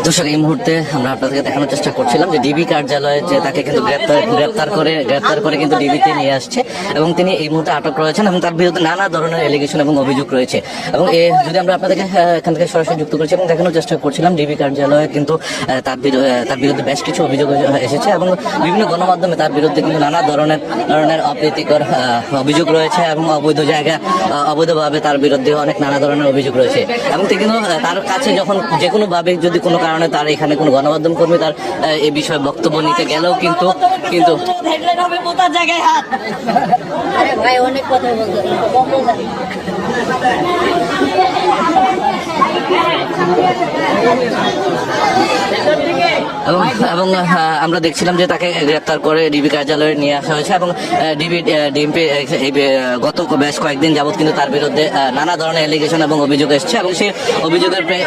দর্শক, এই মুহূর্তে আমরা আপনাদেরকে দেখানোর চেষ্টা করছিলাম যে ডিবি কার্যালয়ে যে তাকে কিন্তু গ্রেপ্তার করে কিন্তু ডিবিতে নিয়ে আসছে এবং তিনি এই মুহূর্তে আটক রয়েছেন এবং তার বিরুদ্ধে নানা ধরনের এলিগেশন এবং অভিযোগ রয়েছে। এবং যদি আমরা আপনাদেরকে এখান থেকে সরাসরি যুক্ত করছি এবং দেখানোর চেষ্টা করছিলাম, ডিবি কার্যালয়ে কিন্তু তার বিরুদ্ধে বেশ কিছু অভিযোগ এসেছে এবং বিভিন্ন গণমাধ্যমে তার বিরুদ্ধে কিন্তু নানা ধরনের অপ্রীতিকর অভিযোগ রয়েছে এবং অবৈধভাবে তার বিরুদ্ধে অনেক নানা ধরনের অভিযোগ রয়েছে। এবং কিন্তু তার কাছে যখন যে কোনো ভাবে যদি কোনো কারণে তার এখানে কোনো গণমাধ্যম কর্মী তার এই বিষয়ে বক্তব্য নিতে গেলেও কিন্তু অনেক কথা বলতে এবং আমরা দেখছিলাম যে তাকে গ্রেপ্তার করে ডিবি কার্যালয়ে নিয়ে আসা হয়েছে এবং ডিএমপি গত বেশ কয়েকদিন যাবত কিন্তু তার বিরুদ্ধে নানা ধরনের এলিগেশন এবং অভিযোগ এসছে এবং সেই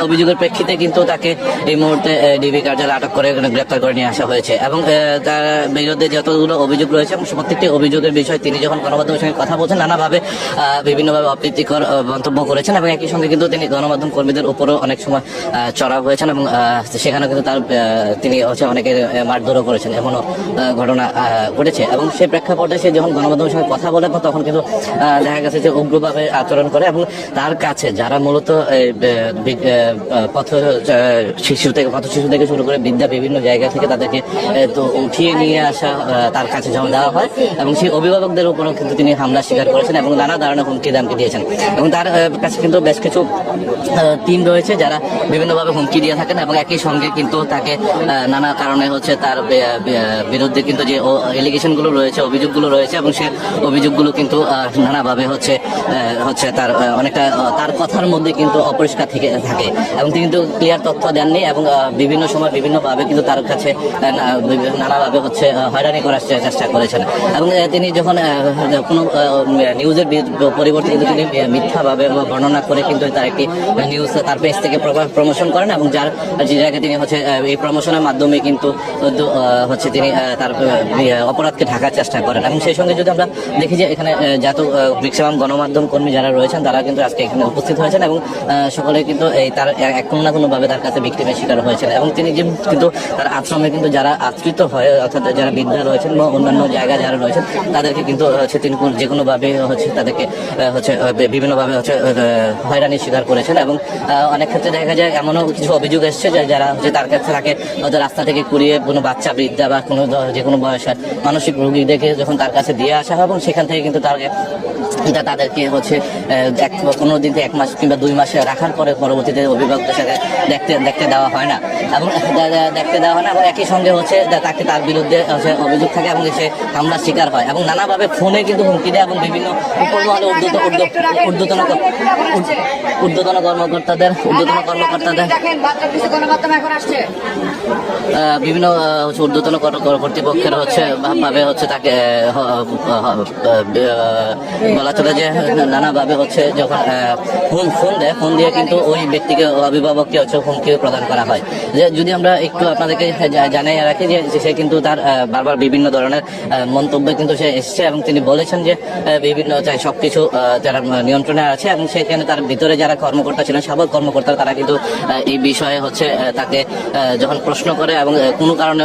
অভিযোগের প্রেক্ষিতে কিন্তু তাকে এই মুহূর্তে ডিবি কার্যালয়ে আটক করে গ্রেপ্তার করে নিয়ে আসা হয়েছে। এবং তার বিরুদ্ধে যতগুলো অভিযোগ রয়েছে এবং প্রত্যেকটি অভিযোগের বিষয়ে তিনি যখন গণমাধ্যমের সঙ্গে কথা বলছেন নানাভাবে বিভিন্নভাবে অপ্রীতিকর মন্তব্য করেছেন এবং একই সঙ্গে কিন্তু তিনি গণমাধ্যম কর্মীদের উপরও অনেক সময় চড়াও হয়েছেন এবং সেখানে কিন্তু তিনি অনেকে মারধরও করেছেন, এমনও ঘটনা ঘটেছে। এবং সেই প্রেক্ষাপটে সে যখন গণমাধ্যমের সঙ্গে কথা বলে তখন কিন্তু দেখা গেছে যে উগ্রভাবে আচরণ করে এবং তার কাছে যারা মূলত পথ শিশু থেকে শুরু করে বিদ্যা বিভিন্ন জায়গা থেকে তাদেরকে তো উঠিয়ে নিয়ে আসা তার কাছে জমা দেওয়া হয় এবং সেই অভিভাবকদের উপরও কিন্তু তিনি হামলা স্বীকার করেছেন এবং নানা ধরনের হুমকি দামকি দিয়েছেন। এবং তার কাছে কিন্তু বেশ কিছু টিম রয়েছে যারা বিভিন্নভাবে হুমকি দিয়ে থাকেন এবং একই সঙ্গে কিন্তু তাকে নানা কারণে তার বিরুদ্ধে কিন্তু যে এলিগেশনগুলো রয়েছে, অভিযোগগুলো রয়েছে এবং সে অভিযোগগুলো কিন্তু নানাভাবে তার অনেকটা তার কথার মধ্যে কিন্তু অপরিষ্কার থেকে থাকে এবং তিনি কিন্তু ক্লিয়ার তথ্য দেননি এবং বিভিন্ন সময় বিভিন্নভাবে কিন্তু তার কাছে নানাভাবে হয়রানি করার চেষ্টা করেছেন। এবং তিনি যখন কোনো নিউজের পরিবর্তে কিন্তু তিনি মিথ্যাভাবে বর্ণনা করে কিন্তু তার একটি নিউজ তার পেজ থেকে প্রমোশন করেন এবং যার জায়গায় তিনি এই প্রমোশনের মাধ্যমে কিন্তু তিনি তার অপরাধকে ঢাকার চেষ্টা করেন। এবং সেই সঙ্গে যদি আমরা দেখি যে এখানে যত ম্যাক্সিমাম গণমাধ্যম কর্মী যারা রয়েছেন তারা কিন্তু আজকে এখানে উপস্থিত হয়েছেন এবং সকলে কিন্তু তার কোনো না কোনোভাবে তার কাছে ভিক্টিমের শিকার হয়েছেন। এবং তিনি যে কিন্তু তার আশ্রমে কিন্তু যারা আশ্রিত হয় অর্থাৎ যারা বৃদ্ধা রয়েছেন বা অন্যান্য জায়গায় যারা রয়েছেন তাদেরকে কিন্তু তিনি যে কোনোভাবে তাদেরকে বিভিন্নভাবে হয়রানির শিকার করেছেন। এবং অনেক ক্ষেত্রে দেখা যায় এমনও কিছু অভিযোগ এসছে যারা তার কাছে তাকে রাস্তা থেকে কুড়িয়ে কোনো বাচ্চা, বৃদ্ধা বা কোনো যে কোনো বয়সের মানসিক রোগীদেরকে যখন তার কাছে দিয়ে আসা হয় এবং সেখান থেকে কিন্তু তাদেরকে 15 দিন থেকে 1 মাস কিংবা 2 মাসে রাখার পরে পরবর্তীতে অভিভাবকদের সাথে দেখতে দেওয়া হয় না এবং একই সঙ্গে তাকে তার বিরুদ্ধে অভিযোগ থাকে এবং সে হামলার শিকার হয় এবং নানাভাবে ফোনে কিন্তু হুমকি দেয় এবং বিভিন্ন উপরমহলে ঊর্ধ্বতন কর্মকর্তাদের বিভিন্ন ঊর্ধ্বতন কর্তৃপক্ষের ভাবে তাকে বলা চলে যে নানাভাবে যখন ফোন দিয়ে কিন্তু ওই ব্যক্তিকে অভিভাবককে হুমকি প্রদান করা হয়। যে যদি আমরা একটু আপনাদেরকে জানিয়ে রাখি যে সে কিন্তু তার বারবার বিভিন্ন ধরনের মন্তব্যে কিন্তু সে এসেছে এবং তিনি বলেছেন যে বিভিন্ন সবকিছু যারা নিয়ন্ত্রণে আছে এবং সেখানে তার ভিতরে যারা কর্মকর্তা ছিলেন, সাবেক কর্মকর্তা, তারা কিন্তু এই বিষয়ে তাকে যখন প্রশ্ন করে এবং কোনো কারণে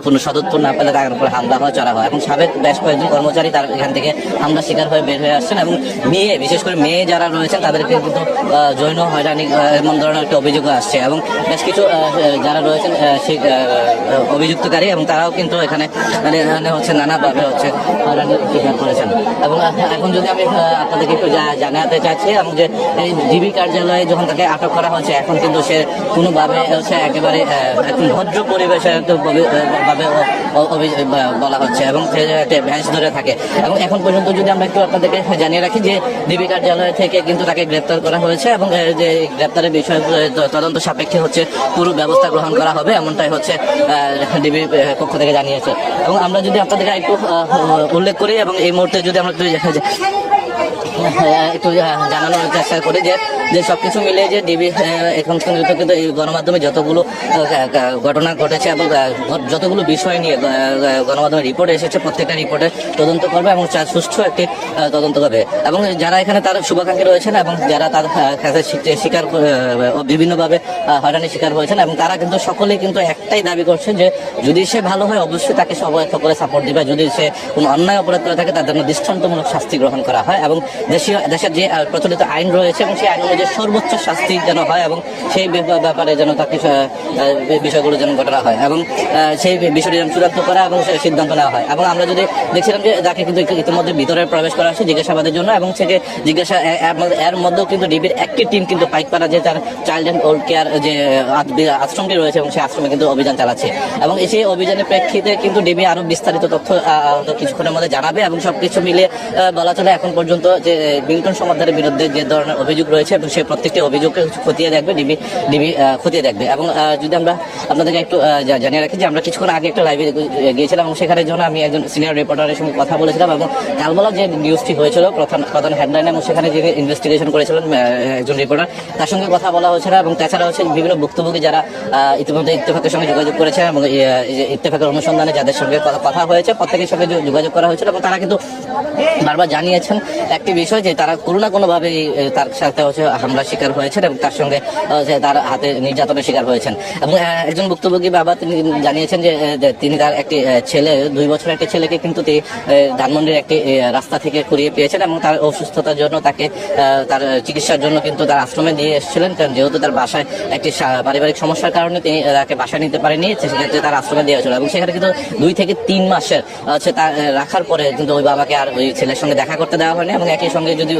কোনো সদুত্তর না পেলে তার উপরে হামলা হয়, চড়া হয় এবং সাবেক বেশ কয়েকজন কর্মচারী তার এখান থেকে হামলা শিকার হয়ে বের হয়ে আসছেন এবং বিশেষ করে মেয়ে যারা রয়েছেন তাদেরকে কিন্তু যৌন হয়রানি এমন ধরনের একটা অভিযোগ আসছে এবং বেশ কিছু যারা রয়েছেন সেই অভিযুক্তকারী এবং তারাও কিন্তু এখানে নানাভাবে হয়রানি শিকার করেছেন। এবং এখন যদি আমি আপনাদেরকে একটু জানাতে চাচ্ছি এবং যে এই ডিবি কার্যালয়ে যখন তাকে আটক করা হয়েছে এখন কিন্তু সে কোনোভাবে একেবারে ভদ্র পরিবেশে ভাবে বলা হচ্ছে এবং সে একটা ভ্যাস ধরে থাকে। এবং এখন পর্যন্ত যদি আমরা একটু আপনাদেরকে জানিয়ে রাখি যে ডিবি কার্যালয় থেকে কিন্তু তাকে গ্রেপ্তার করা হয়েছে এবং যে গ্রেপ্তারের বিষয়ে তদন্ত সাপেক্ষে পুরো ব্যবস্থা গ্রহণ করা হবে এমনটাই ডিবি পক্ষ থেকে জানিয়েছে। এবং আমরা যদি আপনাদেরকে একটু উল্লেখ করি এবং এই মুহূর্তে যদি আমরা একটু দেখা যায় একটু জানানোর চেষ্টা করি যে সবকিছু মিলে যে ডিবি এখন পর্যন্ত কিন্তু এই গণমাধ্যমে যতগুলো ঘটনা ঘটেছে এবং যতগুলো বিষয় নিয়ে গণমাধ্যমে রিপোর্ট এসেছে প্রত্যেকটা রিপোর্টে তদন্ত করবে এবং সুষ্ঠু একটি তদন্ত করবে। এবং যারা এখানে তার শুভাকাঙ্ক্ষী রয়েছেন এবং যারা তার কাছে শিকার বিভিন্নভাবে হয়রানির শিকার হয়েছেন এবং তারা কিন্তু সকলেই কিন্তু একটাই দাবি করছে যে যদি সে ভালো হয় অবশ্যই তাকে সকলে সাপোর্ট দিবে, যদি সে কোনো অন্যায় অপরাধ করে থাকে তার জন্য দৃষ্টান্তমূলক শাস্তি গ্রহণ করা হয় এবং দেশের যে প্রচলিত আইন রয়েছে এবং সেই আইন অনুযায়ী সর্বোচ্চ শাস্তি যেন হয় এবং সেই ব্যাপারে যেন তাকে বিষয়গুলো যেন ঘটনা হয় এবং সেই বিষয়টি যেন চূড়ান্ত করা এবং সিদ্ধান্ত নেওয়া হয়। এবং আমরা যদি দেখছিলাম যে তাকে কিন্তু ইতিমধ্যে ভিতরে প্রবেশ করা হচ্ছে জিজ্ঞাসাবাদের জন্য এবং সেকে এর মধ্যেও কিন্তু ডিবির একটি টিম কিন্তু পাইকপাড়া যে তার চাইল্ড অ্যান্ড ওল্ড কেয়ার যে আশ্রমটি রয়েছে এবং সেই আশ্রমে কিন্তু অভিযান চালাচ্ছে এবং সেই অভিযানের প্রেক্ষিতে কিন্তু ডিবি আরো বিস্তারিত তথ্য কিছুক্ষণের মধ্যে জানাবে এবং সবকিছু মিলে বলা চলে এখন পর্যন্ত যে মিল্টন সমাদ্দারের বিরুদ্ধে যে ধরনের অভিযোগ রয়েছে এবং সেই প্রত্যেকটি অভিযোগকে খতিয়ে দেখবে ডিবি খতিয়ে দেখবে। এবং যদি আমরা আপনাদেরকে একটু জানিয়ে রাখি যে আমরা কিছুক্ষণ আগে একটা লাইভে গিয়েছিলাম এবং সেখানের জন্য আমি একজন সিনিয়র রিপোর্টারের সঙ্গে কথা বলেছিলাম এবং কালবেলা যে নিউজটি হয়েছিল প্রধান হেডলাইন এবং সেখানে যে ইনভেস্টিগেশন করেছিলেন একজন রিপোর্টার তার সঙ্গে কথা বলা হয়েছিল এবং তাছাড়া হচ্ছে বিভিন্ন ভুক্তভোগী যারা ইতিমধ্যে ইত্তেফাকের সঙ্গে যোগাযোগ করেছে এবং ইত্তেফাকের অনুসন্ধানে যাদের সঙ্গে কথা হয়েছে প্রত্যেকের সঙ্গে যোগাযোগ করা হয়েছিল এবং তারা কিন্তু বারবার জানিয়েছেন একটি বিষয় যে তারা কোনো না কোনোভাবে তার সাথে হচ্ছে হামলার শিকার হয়েছেন এবং তার সঙ্গে তার হাতে নির্যাতনের শিকার হয়েছেন। এবং একজন ভুক্তভোগী বাবা তিনি জানিয়েছেন যে তিনি তার একটি ছেলে 2 বছরের একটি ছেলেকে কিন্তু ধানমন্ডির একটি রাস্তা থেকে কুড়িয়ে পেয়েছেন এবং তার অসুস্থতার জন্য তাকে তার চিকিৎসার জন্য কিন্তু তার আশ্রমে দিয়ে এসেছিলেন, কারণ যেহেতু তার বাসায় একটি পারিবারিক সমস্যার কারণে তিনি তাকে বাসায় নিতে পারেনি, সেক্ষেত্রে তার আশ্রমে দেওয়া হয়েছিল এবং সেখানে কিন্তু 2 থেকে 3 মাসের হচ্ছে তার রাখার পরে কিন্তু ওই বাবাকে আর ওই ছেলের সঙ্গে দেখা করতে দেওয়া হয়নি এবং একই সঙ্গে যদি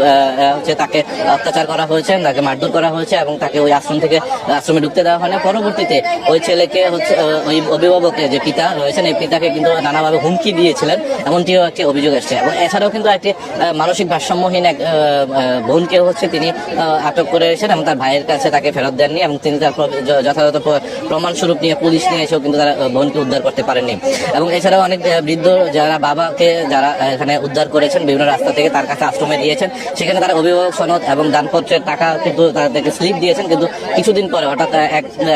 হচ্ছে তাকে অত্যাচার করা হয়েছে, তাকে মারধর করা হয়েছে এবং তাকে ওই আশ্রমে ঢুকতে দেওয়া হয়নি। পরবর্তীতে ওই ছেলেকে হচ্ছে ওই অভিভাবকের যে পিতা রয়েছেন এই পিতাকে কিন্তু নানাভাবে হুমকি দিয়েছিলেন এমনটিও একটি অভিযোগ এসছে। এবং এছাড়াও কিন্তু একটি মানসিক ভারসাম্যহীন এক বোনকে হচ্ছে তিনি আটক করে এসেছেন এবং তার ভাইয়ের কাছে তাকে ফেরত দেননি এবং তিনি তার যথাযথ প্রমাণস্বরূপ নিয়ে পুলিশ নিয়ে এসেও কিন্তু তারা বোনকে উদ্ধার করতে পারেননি। এবং এছাড়াও অনেক বৃদ্ধ যারা বাবাকে যারা এখানে উদ্ধার করেছেন বিভিন্ন রাস্তা থেকে তার কাছে আশ্রমে দিয়েছেন, সেখানে তারা অভিভাবক সনদ এবং দানপত্রের টাকা কিন্তু তাদেরকে স্লিপ দিয়েছেন, কিন্তু কিছুদিন পরে হঠাৎ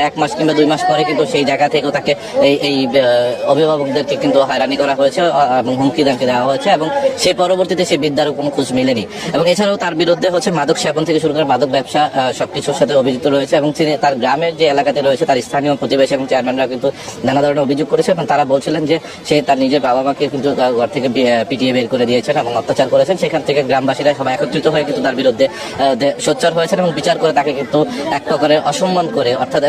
1 মাস কিংবা 2 মাস পরে কিন্তু সেই জায়গা থেকেও তাকে এই অভিভাবকদেরকে কিন্তু হয়রানি করা হয়েছে এবং হুমকি ধামকি দেওয়া হয়েছে এবং সেই পরবর্তীতে সেই বিদ্যারও কোনো খোঁজ মেলেনি। এবং এছাড়াও তার বিরুদ্ধে হচ্ছে মাদক সেবন থেকে শুরু করে মাদক ব্যবসা সবকিছুর সাথে অভিযুক্ত রয়েছে এবং তিনি তার গ্রামের যে এলাকাতে রয়েছে তার স্থানীয় প্রতিবেশী এবং চেয়ারম্যানরা কিন্তু নানা ধরনের অভিযোগ করেছে এবং তারা বলছিলেন যে সে তার নিজের বাবা মাকে কিন্তু ঘর থেকে পিটিয়ে বের করে দিয়েছেন এবং অত্যাচার করেছেন। সেখান থেকে গ্রামবাসীরা সবাই একত্রিত হয়ে কিন্তু তার বিরুদ্ধে সোচ্চার হয়েছেন এবং বিচার করে তাকে কিন্তু এক প্রকারের অসম্মান করে অর্থাৎ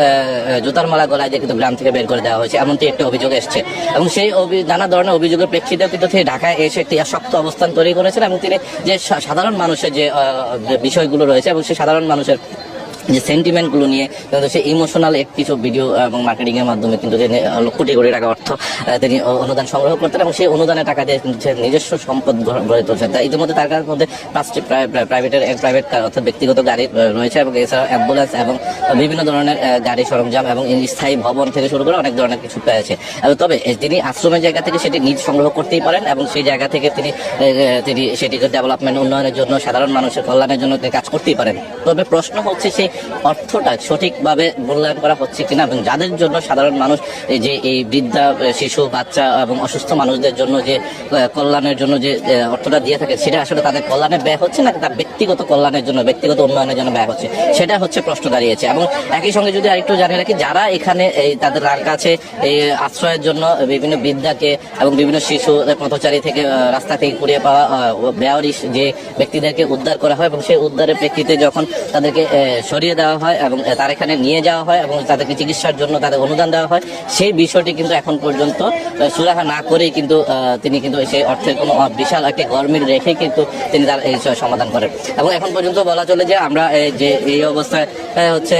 জুতার মালা গলায় দিয়ে কিন্তু গ্রাম থেকে বের করে দেওয়া হয়েছে এমনটি একটা অভিযোগ এসছে। এবং সেই নানা ধরনের অভিযোগের প্রেক্ষিতেও কিন্তু তিনি ঢাকায় এসে একটি শক্ত অবস্থান তৈরি করেছেন এবং তিনি যে সাধারণ মানুষের যে বিষয়গুলো রয়েছে এবং সেই সাধারণ মানুষের যে সেন্টিমেন্টগুলো নিয়ে কিন্তু সে ইমোশনাল কিছু ভিডিও এবং মার্কেটিং এর মাধ্যমে কিন্তু কোটি কোটি টাকা অর্থ তিনি অনুদান সংগ্রহ করতেন এবং সেই অনুদানের টাকা দিয়ে কিন্তু নিজস্ব সম্পদ গড়ে তুলছেন। তা ইতিমধ্যে তার মধ্যে 5টি প্রাইভেট কার অর্থাৎ ব্যক্তিগত গাড়ি রয়েছে এবং এছাড়া অ্যাম্বুলেন্স এবং বিভিন্ন ধরনের গাড়ি সরঞ্জাম এবং স্থায়ী ভবন থেকে শুরু করে অনেক ধরনের কিছু পেয়েছে। তবে তিনি আশ্রমের জায়গা থেকে সেটি নিজ সংগ্রহ করতেই পারেন এবং সেই জায়গা থেকে তিনি সেটিকে ডেভেলপমেন্ট উন্নয়নের জন্য সাধারণ মানুষের কল্যাণের জন্য তিনি কাজ করতেই পারেন। তবে প্রশ্ন হচ্ছে সেই অর্থটা সঠিকভাবে মূল্যায়ন করা হচ্ছে কিনা এবং যাদের জন্য সাধারণ মানুষ যে এই বৃদ্ধা শিশু বাচ্চা এবং অসুস্থ মানুষদের জন্য যে কল্যাণের জন্য যে অর্থটা দিয়ে থাকে সেটা আসলে তাদের কল্যাণে ব্যয় হচ্ছে না তার ব্যক্তিগত কল্যাণের জন্য ব্যক্তিগত উন্নয়নের জন্য ব্যয় হচ্ছে, সেটা হচ্ছে প্রশ্ন দাঁড়িয়েছে। এবং একই সঙ্গে যদি আরেকটু জানিয়ে রাখি যারা এখানে তাদের কাছে এই আশ্রয়ের জন্য বিভিন্ন বৃদ্ধাকে এবং বিভিন্ন শিশু পথচারী থেকে রাস্তা থেকে কুড়িয়ে পাওয়া বেয়ারিশ যে ব্যক্তিদেরকে উদ্ধার করা হয় এবং সেই উদ্ধারের প্রেক্ষিতে যখন তাদেরকে সরিয়ে দেওয়া হয় এবং তার এখানে নিয়ে যাওয়া হয় এবং তাদেরকে চিকিৎসার জন্য তাদের অনুদান দেওয়া হয়, সেই বিষয়টি কিন্তু এখন পর্যন্ত সুরাহা না করেই কিন্তু তিনি কিন্তু সেই অর্থের কোনো বিশাল একটি গরমিল রেখে কিন্তু তিনি তার এই সমাধান করেন। এবং এখন পর্যন্ত বলা চলে যে আমরা যে এই অবস্থায় হচ্ছে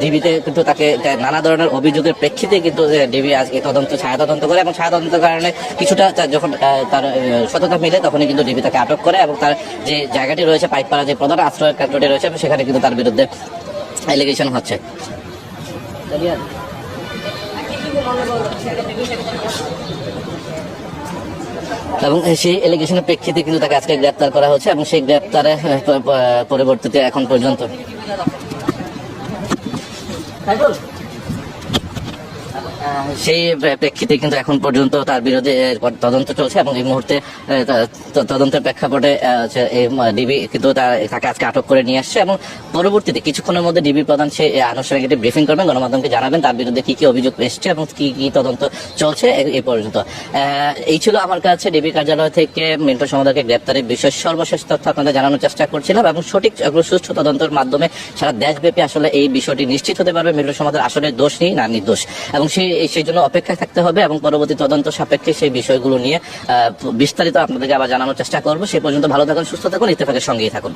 ডিবিতে কিন্তু তাকে নানা ধরনের অভিযোগের প্রেক্ষিতে কিন্তু ডিবি আজকে ছায়া তদন্ত করে এবং ছায়া তদন্তের কারণে কিছুটা যখন তার সততা মিলে তখনই কিন্তু ডিবি তাকে আটক করে এবং তার যে জায়গাটি রয়েছে পাইকপাড়া যে প্রধান আশ্রয় কেন্দ্রটি রয়েছে সেখানে কিন্তু তার বিরুদ্ধে অ্যালিগেশন হচ্ছে। এবং সেই এলিগেশনের প্রেক্ষিতে কিন্তু তাকে আজকে গ্রেপ্তার করা হচ্ছে এবং সেই গ্রেপ্তারে পরবর্তীতে এখন পর্যন্ত সেই প্রেক্ষিতে কিন্তু এখন পর্যন্ত তার বিরুদ্ধে তদন্ত চলছে এবং এই মুহূর্তে তদন্তের প্রেক্ষাপটে এই ডিবি কিন্তু তাকে আজকে আটক করে নিয়ে আসছে এবং পরবর্তীতে কিছুক্ষণের মধ্যে ডিবি প্রধান সে আনুষ্ঠানিক একটি ব্রিফিং করবেন, গণমাধ্যমকে জানাবেন তার বিরুদ্ধে কি কি অভিযোগ এসছে এবং কি কি তদন্ত চলছে এই পর্যন্ত। এই ছিল আমার কাছে ডিবি কার্যালয় থেকে মিন্টু সমাদারকে গ্রেপ্তারের বিষয় সর্বশেষ তথ্য আপনাদের জানানোর চেষ্টা করছিলাম এবং সঠিক সুষ্ঠু তদন্তের মাধ্যমে সারা দেশব্যাপী আসলে এই বিষয়টি নিশ্চিত হতে পারবে মিন্টু সমাদার আসলে দোষ নেই না নির্দোষ, এবং সেই জন্য অপেক্ষায় থাকতে হবে এবং পরবর্তী তদন্ত সাপেক্ষে সেই বিষয়গুলো নিয়ে বিস্তারিত আপনাদেরকে আবার জানানোর চেষ্টা করবো। সে পর্যন্ত ভালো থাকুন, সুস্থ থাকুন, ইত্তেফাকের সঙ্গেই থাকুন।